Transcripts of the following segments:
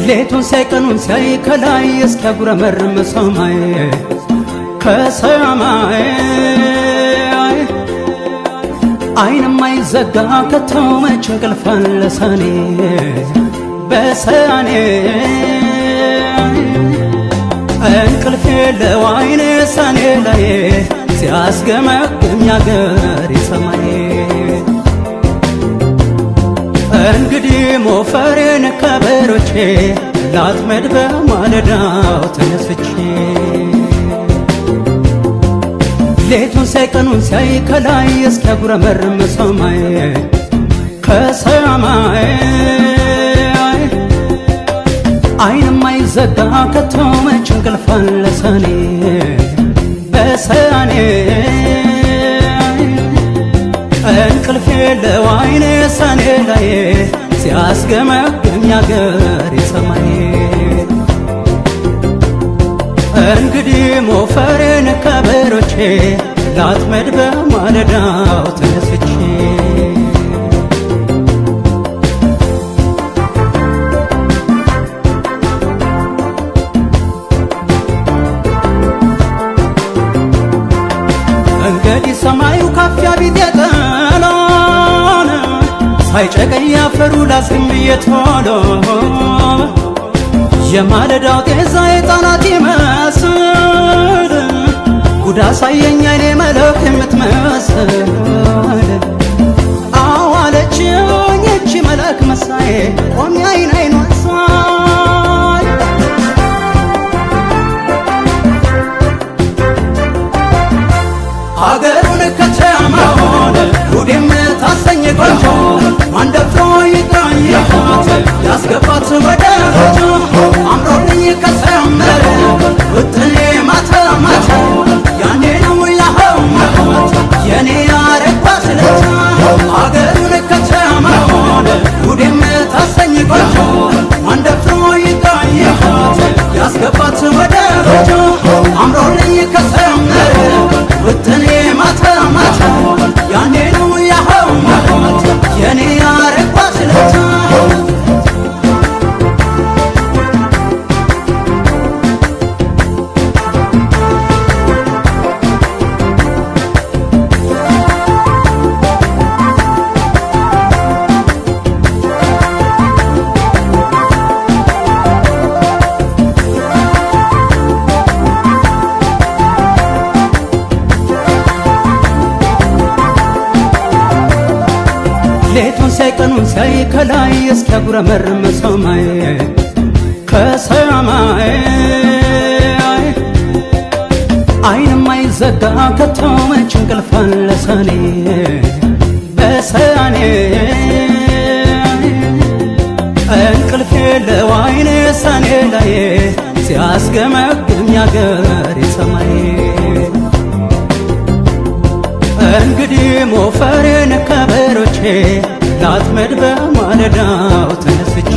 ሌቱን ሳይቀኑን ሳይ ከላይ እስኪያጉረመርም ሰማይ ከሰማይ አይንም አይዘጋ ከቶ መች እንቅልፍ አለ ሰኔ በሰኔ እንቅልፍ የለው አይኔ ሰኔ ላይ ሲያስገመግም ያገሬ ሰማይ እንግዲህ ሞፈሬን ከበሮቼ ላጥመድ በማለዳው ተነስቼ ሌቱን ሳይቀኑን ሳይ ከላይ እስኪያጉረመርም ሰማይ ከሰማይ አይንም አይዘጋ ከቶ መች እንቅልፍ አለ ሰኔ በሰኔ እንቅልፍ የለው አይኔ ሰኔ ላይ ሲያስገመግም ያገሬ ሰማይ እንግዲህ ሞፈሬን ከበሮቼ ላጥመድ በማለዳው ተነስቼ እንግዲህ ሰማዩ ካፊያ ቢጤ ጠሎን ሳይጨቀኝ ያፈሩ ላስግም ብዬ ቶሎ የማለዳው ጤዛ የጣናት ይመስል ጉድ አሳየኝ አይኔ መለክ የምትመስል አዋለችኝ እቺ መለክ መሳዬ ቆሜ አይን አይኗን ሳይ አገሩን ከተማውን ጉድ የምታሰኝ ቆንጆ ማን ደፍሮ ይጥራኛት ያስገባት ወደ ጎጆ አምሮልኝ ከሰመረ ውጥኔ ማታ ማታ ያኔ ነው ያኸው የኔ ያረግባት ለታ አገሩን ከተማውን ጉድ የምታሰኝ ቆንጆ ማን ደፍሮ ይጥራኛት ያስገባት ወደ ጎጆ አምሮልኝ ከሰመረ ውጥኔ ማታ ማታ ያኔ ነው ያኸው የኔ ያረግባት ለታ ሌቱን ሳይቀኑን ሳይ ከላይ እስኪያጉረመርም ሰማይ ከሰማይ አይንም አይዘጋ ከቶ መች እንቅልፍ አለ ሰኔ በሰኔ እንቅልፍ የለው አይኔ ሰኔ ላይ ሲያስገመግም ያገሬ ሰማይ እንግዲህ ሞፈሬን ከበሮቼ ላጥመድ በማለዳው ተነስቼ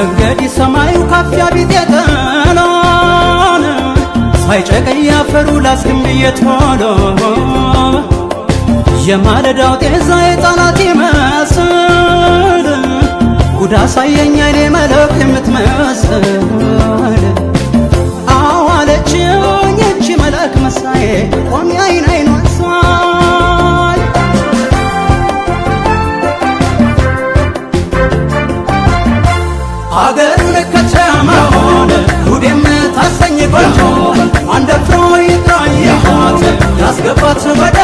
እንግዲህ ሰማዩ ካፊያ ቢጤ ጠሎን ሳይጨቀኝ ያፈሩ ላስግም ብዬ ቶሎ የማለዳው ጤዛ የጣናት ይመስል ጉድ አሳየኝ አይኔ መለክ የምትመስል አዋለችኝ እቺ መለክ መሳዬ ቆሜ አይን አይኗን ሳይ አገሩን ከተማውን ጉድ የምታሰኝ ቆንጆ ማን ደፍሮ ይጥራኛት ያስገባት ወደ